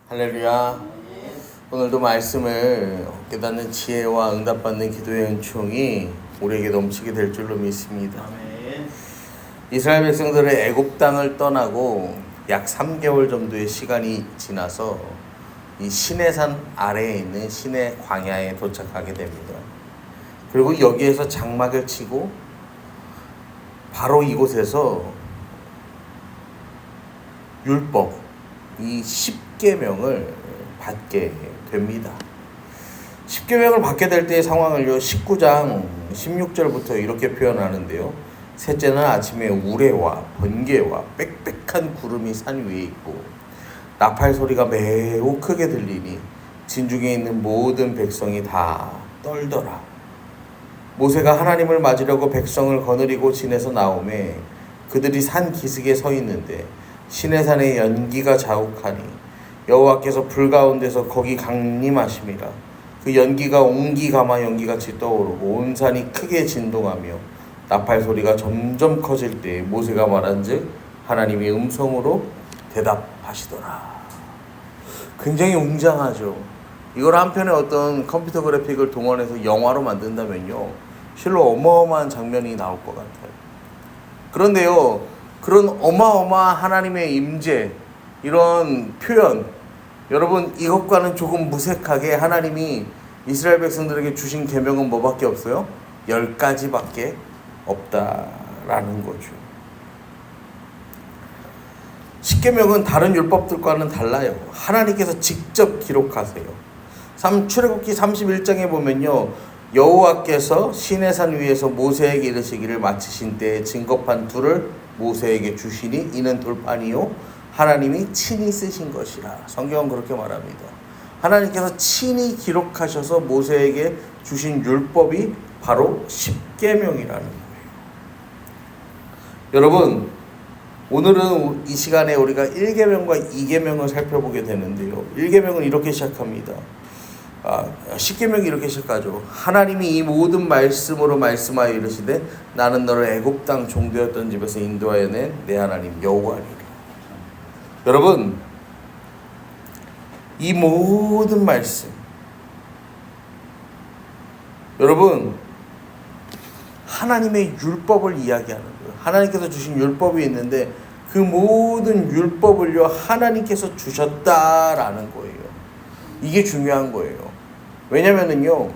할렐루야. 오늘도 말씀을 깨닫는 지혜와 응답받는 기도의 은총이 우리에게 넘치게 될 줄로 믿습니다. 이스라엘 백성들의 애굽 땅을 떠나고 약 3개월 정도의 시간이 지나서 이 시내산 아래에 있는 시내 광야에 도착하게 됩니다. 그리고 여기에서 장막을 치고 바로 이곳에서 율법, 이 10계명을 받게 됩니다. 10계명을 받게 될 때의 상황을요, 19장 16절부터 이렇게 표현하는데요. 셋째는 아침에 우레와 번개와 빽빽한 구름이 산 위에 있고 나팔 소리가 매우 크게 들리니 진중에 있는 모든 백성이 다 떨더라. 모세가 하나님을 맞으려고 백성을 거느리고 진에서 나오매 그들이 산 기슭에 서 있는데 시내산에 연기가 자욱하니 여호와께서 불 가운데서 거기 강림하심이라. 그 연기가 옹기가마 연기같이 떠오르고 온 산이 크게 진동하며 나팔 소리가 점점 커질 때 모세가 말한즉 하나님이 음성으로 대답하시더라. 굉장히 웅장하죠. 이걸 한편의 어떤 컴퓨터 그래픽을 동원해서 영화로 만든다면요, 실로 어마어마한 장면이 나올 것 같아요. 그런데요, 그런 어마어마한 하나님의 임재, 이런 표현, 여러분 이것과는 조금 무색하게 하나님이 이스라엘 백성들에게 주신 계명은 뭐밖에 없어요? 10가지밖에 없다라는 거죠. 10계명은 다른 율법들과는 달라요. 하나님께서 직접 기록하세요. 출애굽기 31장에 보면요, 여호와께서 시내산 위에서 모세에게 이르시기를 마치신 때에 증거판 둘을 모세에게 주시니 이는 돌판이요 하나님이 친히 쓰신 것이라. 성경은 그렇게 말합니다. 하나님께서 친히 기록하셔서 모세에게 주신 율법이 바로 10계명이라는 거예요. 여러분, 오늘은 이 시간에 우리가 1계명과 2계명을 살펴보게 되는데요. 1계명은 이렇게 시작합니다. 10계명이 이렇게 시작하죠. 하나님이 이 모든 말씀으로 말씀하여 이르시되 나는 너를 애굽 땅 종되었던 집에서 인도하여 낸 내 하나님 여호와니라. 여러분, 이 모든 말씀, 여러분, 하나님의 율법을 이야기하는 거예요. 하나님께서 주신 율법이 있는데 그 모든 율법을요, 하나님께서 주셨다라는 거예요. 이게 중요한 거예요. 왜냐면은요,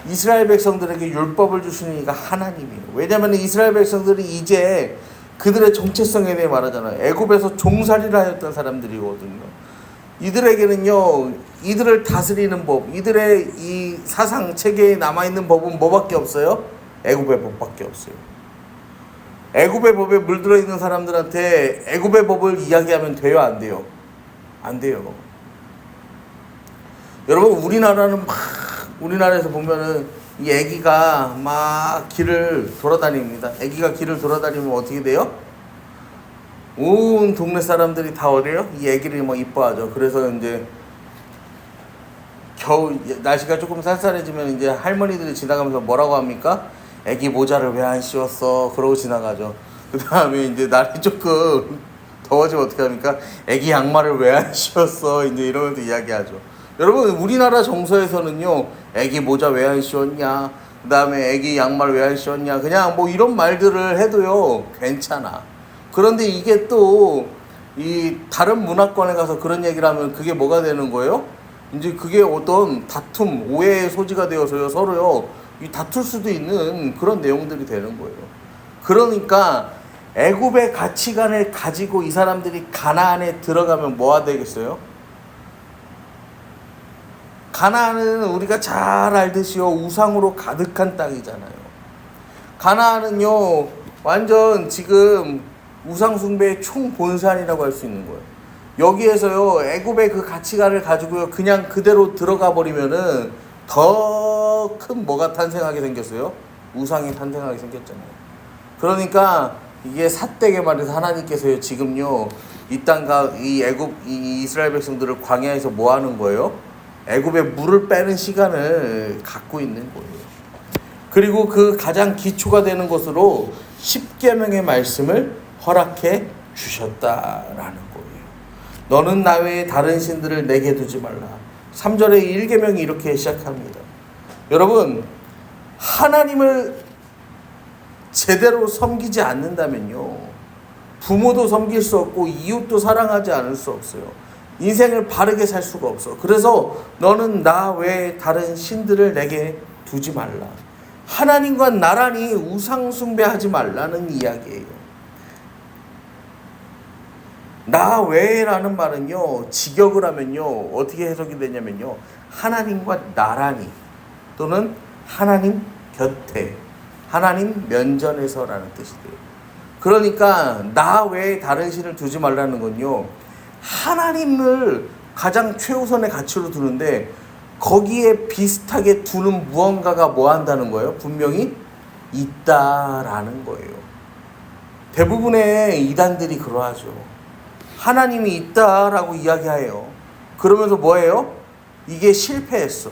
이스라엘 백성들에게 율법을 주시는 이가 하나님이에요. 왜냐면 이스라엘 백성들이 이제 그들의 정체성에 대해 말하잖아요. 애굽에서 종살이를 하였던 사람들이거든요. 이들에게는요, 이들을 다스리는 법, 이들의 이 사상 체계에 남아있는 법은 뭐밖에 없어요? 애굽의 법밖에 없어요. 애굽의 법에 물들어 있는 사람들한테 애굽의 법을 이야기하면 돼요, 안 돼요? 안 돼요. 여러분, 우리나라에서 보면은 이 애기가 막 길을 돌아다닙니다. 애기가 길을 돌아다니면 어떻게 돼요? 온 동네 사람들이 다 어래요? 이 애기를 뭐 이뻐하죠. 그래서 이제 겨우 날씨가 조금 쌀쌀해지면 이제 할머니들이 지나가면서 뭐라고 합니까? 애기 모자를 왜 안 씌웠어? 그러고 지나가죠. 그 다음에 이제 날이 조금 더워지면 어떻게 합니까? 애기 양말을 왜 안 씌웠어? 이제 이러면서 이야기하죠. 여러분, 우리나라 정서에서는요, 애기 모자 왜 안 씌웠냐, 그 다음에 애기 양말 왜 안 씌웠냐, 그냥 뭐 이런 말들을 해도요, 괜찮아. 그런데 이게 또 이 다른 문화권에 가서 그런 얘기를 하면 그게 뭐가 되는 거예요? 이제 그게 어떤 다툼, 오해의 소지가 되어서요, 서로요, 이 다툴 수도 있는 그런 내용들이 되는 거예요. 그러니까 애굽의 가치관을 가지고 이 사람들이 가나안에 들어가면 뭐가 되겠어요? 가나안은 우리가 잘 알듯이요, 우상으로 가득한 땅이잖아요. 가나안은요, 완전 지금 우상 숭배의 총본산이라고 할 수 있는 거예요. 여기에서요, 애굽의 그 가치관을 가지고요, 그냥 그대로 들어가 버리면은 더 큰 뭐가 탄생하게 생겼어요? 우상이 탄생하게 생겼잖아요. 그러니까 이게 삿되게 말해서 하나님께서요, 지금요, 이 땅과 이 애굽, 이 이스라엘 백성들을 광야에서 뭐 하는 거예요? 애굽에 물을 빼는 시간을 갖고 있는 거예요. 그리고 그 가장 기초가 되는 것으로 10계명의 말씀을 허락해 주셨다라는 거예요. 너는 나 외에 다른 신들을 내게 두지 말라. 3절의 1계명이 이렇게 시작합니다. 여러분, 하나님을 제대로 섬기지 않는다면요, 부모도 섬길 수 없고 이웃도 사랑하지 않을 수 없어요. 인생을 바르게 살 수가 없어. 그래서 너는 나 외에 다른 신들을 내게 두지 말라. 하나님과 나란히 우상 숭배하지 말라는 이야기예요. 나 외라는 말은요, 직역을 하면요 어떻게 해석이 되냐면요, 하나님과 나란히 또는 하나님 곁에, 하나님 면전에서라는 뜻이 돼요. 그러니까 나 외에 다른 신을 두지 말라는 건요, 하나님을 가장 최우선의 가치로 두는데 거기에 비슷하게 두는 무언가가 뭐 한다는 거예요? 분명히 있다라는 거예요. 대부분의 이단들이 그러하죠. 하나님이 있다라고 이야기해요. 그러면서 뭐예요? 이게 실패했어.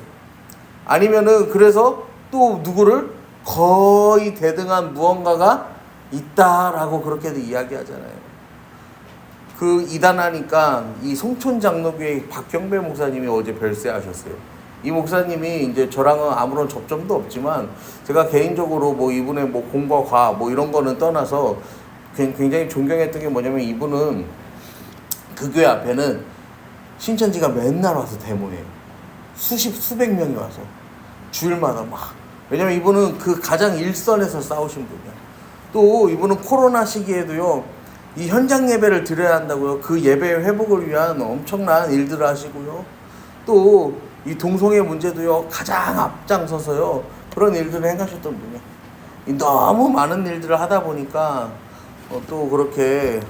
아니면은 그래서 또 누구를 거의 대등한 무언가가 있다라고 그렇게도 이야기하잖아요. 그 이단하니까 이 송촌 장로교회 박경배 목사님이 어제 별세하셨어요. 이 목사님이 이제 저랑은 아무런 접점도 없지만 제가 개인적으로 뭐 이분의 뭐 공과 과 뭐 이런 거는 떠나서 굉장히 존경했던 게 뭐냐면, 이분은 그 교회 앞에는 신천지가 맨날 와서 데모해요. 수백 명이 와서 주일마다 막. 왜냐면 이분은 그 가장 일선에서 싸우신 분이야. 또 이분은 코로나 시기에도요, 이 현장 예배를 드려야 한다고요. 그 예배 회복을 위한 엄청난 일들을 하시고요. 또 이 동성애 문제도요, 가장 앞장서서요 그런 일들을 행하셨던 분이야. 너무 많은 일들을 하다 보니까 또 그렇게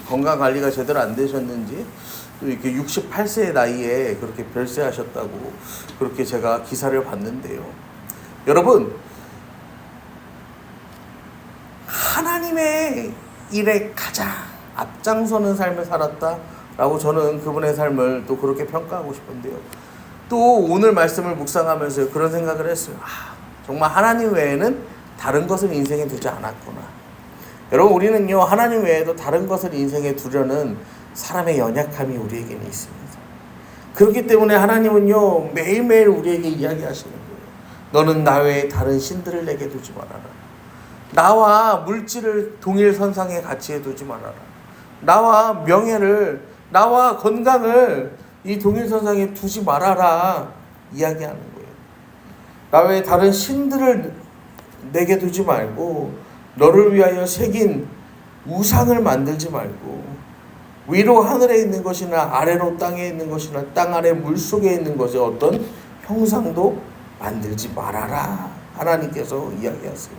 건강 관리가 제대로 안 되셨는지 또 이렇게 68세의 나이에 그렇게 별세하셨다고 그렇게 제가 기사를 봤는데요. 여러분, 하나님의 일에 가장 앞장서는 삶을 살았다라고 저는 그분의 삶을 또 그렇게 평가하고 싶은데요. 또 오늘 말씀을 묵상하면서 그런 생각을 했어요. 정말 하나님 외에는 다른 것을 인생에 두지 않았구나. 여러분, 우리는요, 하나님 외에도 다른 것을 인생에 두려는 사람의 연약함이 우리에게는 있습니다. 그렇기 때문에 하나님은요, 매일매일 우리에게 이야기하시는 거예요. 너는 나 외에 다른 신들을 내게 두지 말아라. 나와 물질을 동일 선상에 가치에 두지 말아라. 나와 명예를, 나와 건강을 이 동일선상에 두지 말아라 이야기하는 거예요. 나 외에 다른 신들을 내게 두지 말고 너를 위하여 새긴 우상을 만들지 말고 위로 하늘에 있는 것이나 아래로 땅에 있는 것이나 땅 아래 물속에 있는 것의 어떤 형상도 만들지 말아라 하나님께서 이야기하세요.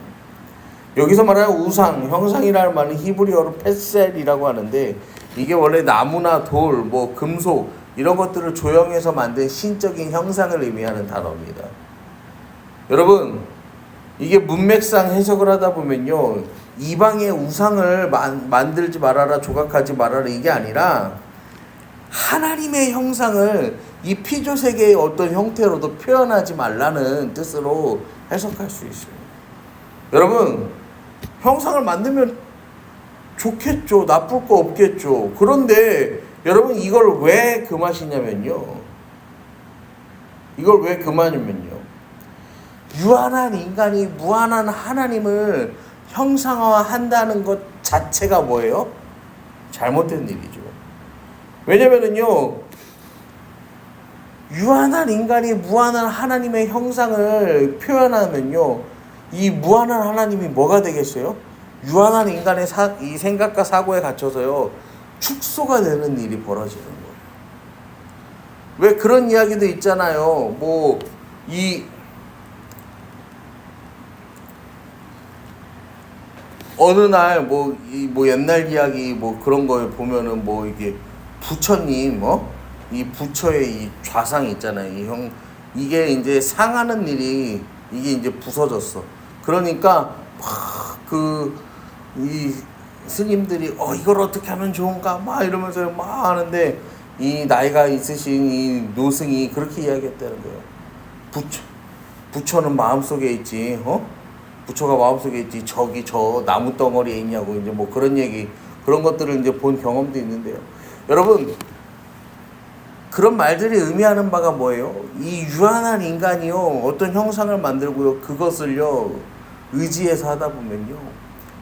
여기서 말하는 우상, 형상이라는 말은 히브리어로 페셀이라고 하는데, 이게 원래 나무나 돌, 뭐 금속 이런 것들을 조형해서 만든 신적인 형상을 의미하는 단어입니다. 여러분, 이게 문맥상 해석을 하다 보면요, 이방의 우상을 만들지 말아라, 조각하지 말아라 이게 아니라 하나님의 형상을 이 피조세계의 어떤 형태로도 표현하지 말라는 뜻으로 해석할 수 있어요. 여러분, 형상을 만들면 좋겠죠. 나쁠 거 없겠죠. 그런데 여러분, 이걸 왜 금하시냐면요. 이걸 왜 금하냐면요. 유한한 인간이 무한한 하나님을 형상화한다는 것 자체가 뭐예요? 잘못된 일이죠. 왜냐면은요, 유한한 인간이 무한한 하나님의 형상을 표현하면요, 이 무한한 하나님이 뭐가 되겠어요? 유한한 인간의 이 생각과 사고에 갇혀서요, 축소가 되는 일이 벌어지는 거예요. 왜 그런 이야기도 있잖아요. 뭐 어느 날 뭐 옛날 이야기 뭐 그런 거 보면은 뭐 이게 부처님 이 부처의 이 좌상 있잖아요. 이게 이제 상하는 일이 이게 이제 부서졌어. 그러니까 막 이 스님들이 이걸 어떻게 하면 좋은가 막 이러면서 막 하는데, 이 나이가 있으신 이 노승이 그렇게 이야기했다는 거예요. 부처는 마음속에 있지, 부처가 마음속에 있지, 저기 저 나무 덩어리에 있냐고, 이제 뭐 그런 얘기, 그런 것들을 이제 본 경험도 있는데요. 여러분, 그런 말들이 의미하는 바가 뭐예요? 이 유한한 인간이요, 어떤 형상을 만들고요, 그것을요 의지해서 하다 보면요,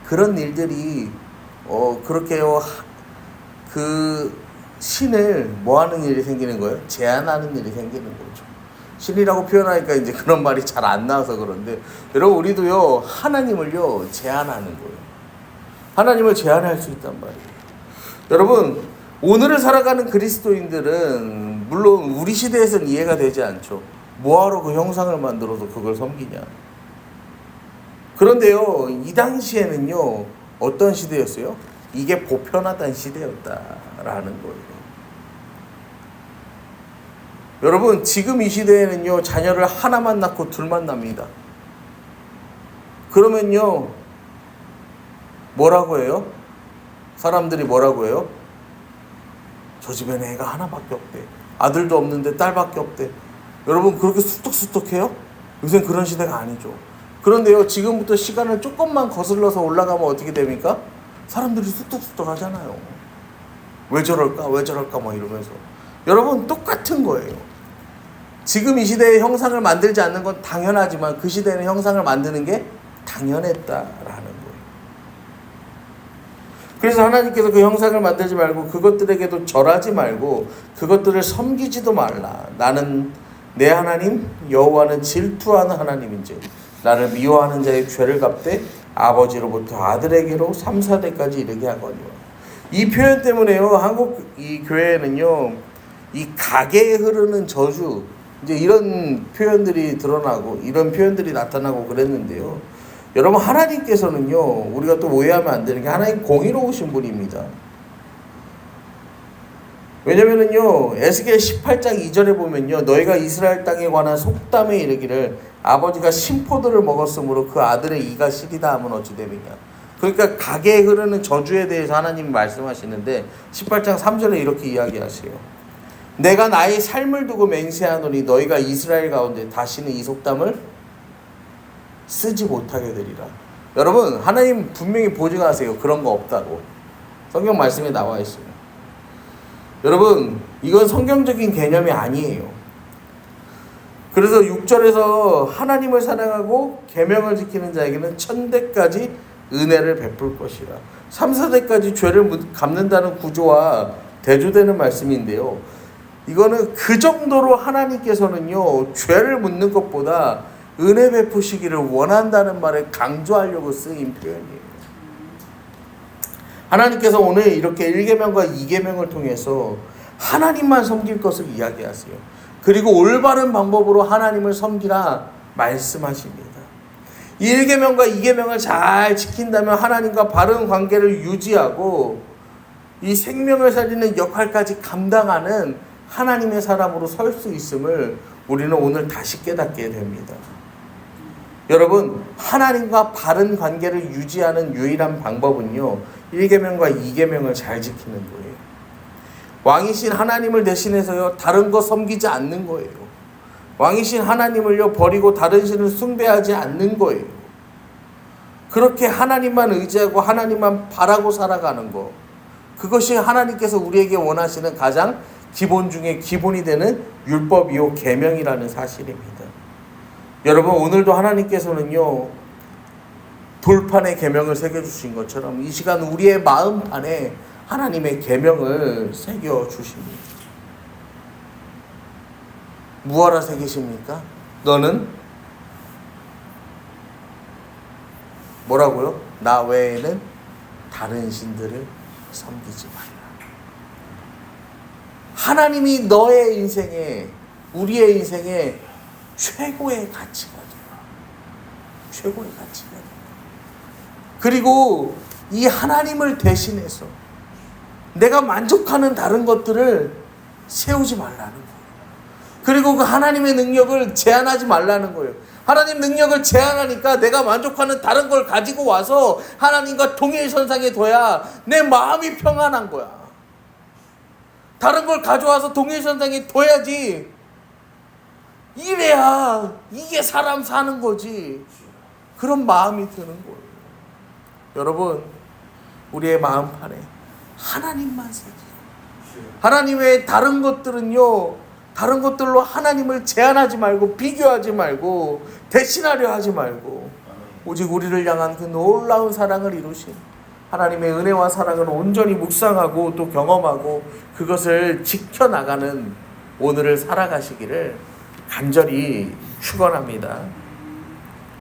그런 일들이 그렇게요, 그 신을 뭐 하는 일이 생기는 거예요? 제한하는 일이 생기는 거죠. 신이라고 표현하니까 이제 그런 말이 잘 안 나와서 그런데, 여러분, 우리도요 하나님을요 제한하는 거예요. 하나님을 제한할 수 있단 말이에요. 여러분, 오늘을 살아가는 그리스도인들은 물론 우리 시대에서는 이해가 되지 않죠. 뭐하러 그 형상을 만들어서 그걸 섬기냐. 그런데요, 이 당시에는요 어떤 시대였어요? 이게 보편하던 시대였다라는 거예요. 여러분, 지금 이 시대에는요 자녀를 하나만 낳고 둘만 납니다. 그러면요 뭐라고 해요? 사람들이 뭐라고 해요? 저 집에는 애가 하나밖에 없대. 아들도 없는데 딸밖에 없대. 여러분, 그렇게 쑥덕쑥덕해요? 요새는 그런 시대가 아니죠. 그런데요, 지금부터 시간을 조금만 거슬러서 올라가면 어떻게 됩니까? 사람들이 쑥덕쑥덕 하잖아요. 왜 저럴까? 왜 저럴까? 뭐 이러면서. 여러분, 똑같은 거예요. 지금 이 시대에 형상을 만들지 않는 건 당연하지만 그 시대에는 형상을 만드는 게 당연했다라는 거예요. 그래서 하나님께서 그 형상을 만들지 말고 그것들에게도 절하지 말고 그것들을 섬기지도 말라. 나는 내 하나님 여호와는 질투하는 하나님인즉 나를 미워하는 자의 죄를 갚되 아버지로부터 아들에게로 3, 4대까지 이르게 하거니와. 이 표현 때문에요, 한국 이 교회에는요 이 가게에 흐르는 저주, 이제 이런 표현들이 드러나고 이런 표현들이 나타나고 그랬는데요, 여러분, 하나님께서는요 우리가 또 오해하면 안 되는 게 하나님 공의로우신 분입니다. 왜냐면은요 에스겔 18장 2절에 보면요, 너희가 이스라엘 땅에 관한 속담에 이르기를 아버지가 신포도를 먹었으므로 그 아들의 이가 시리다 하면 어찌 되느냐. 그러니까 가게에 흐르는 저주에 대해서 하나님이 말씀하시는데 18장 3절에 이렇게 이야기하세요. 내가 나의 삶을 두고 맹세하노니 너희가 이스라엘 가운데 다시는 이 속담을 쓰지 못하게 되리라. 여러분, 하나님 분명히 보증하세요. 그런 거 없다고. 성경 말씀에 나와 있어요. 여러분, 이건 성경적인 개념이 아니에요. 그래서 6절에서 하나님을 사랑하고 계명을 지키는 자에게는 1000대까지 은혜를 베풀 것이라. 3, 4대까지 죄를 갚는다는 구조와 대조되는 말씀인데요, 이거는 그 정도로 하나님께서는요 죄를 묻는 것보다 은혜 베푸시기를 원한다는 말을 강조하려고 쓰인 표현이에요. 하나님께서 오늘 이렇게 1계명과 2계명을 통해서 하나님만 섬길 것을 이야기하세요. 그리고 올바른 방법으로 하나님을 섬기라 말씀하십니다. 이 1계명과 2계명을 잘 지킨다면 하나님과 바른 관계를 유지하고 이 생명을 살리는 역할까지 감당하는 하나님의 사람으로 설 수 있음을 우리는 오늘 다시 깨닫게 됩니다. 여러분, 하나님과 바른 관계를 유지하는 유일한 방법은요 1계명과 2계명을 잘 지키는 거예요. 왕이신 하나님을 대신해서요 다른 거 섬기지 않는 거예요. 왕이신 하나님을요 버리고 다른 신을 숭배하지 않는 거예요. 그렇게 하나님만 의지하고 하나님만 바라고 살아가는 거, 그것이 하나님께서 우리에게 원하시는 가장 기본 중에 기본이 되는 율법이요 계명이라는 사실입니다. 여러분, 오늘도 하나님께서는요 돌판에 계명을 새겨주신 것처럼 이 시간 우리의 마음판에 하나님의 계명을 새겨주십니다. 무엇라 새기십니까? 너는 뭐라고요? 나 외에는 다른 신들을 섬기지 말라. 하나님이 너의 인생에, 우리의 인생에 최고의 가치가 돼요. 최고의 가치가 돼요. 그리고 이 하나님을 대신해서 내가 만족하는 다른 것들을 세우지 말라는 거예요. 그리고 그 하나님의 능력을 제한하지 말라는 거예요. 하나님 능력을 제한하니까 내가 만족하는 다른 걸 가지고 와서 하나님과 동일선상에 둬야 내 마음이 평안한 거야. 다른 걸 가져와서 동일선상에 둬야지. 이래야 이게 사람 사는 거지. 그런 마음이 드는 거예요. 여러분, 우리의 마음판에 하나님만 새기고 하나님의 다른 것들은요, 다른 것들로 하나님을 제한하지 말고 비교하지 말고 대신하려 하지 말고 오직 우리를 향한 그 놀라운 사랑을 이루신 하나님의 은혜와 사랑을 온전히 묵상하고 또 경험하고 그것을 지켜나가는 오늘을 살아가시기를 간절히 축원합니다.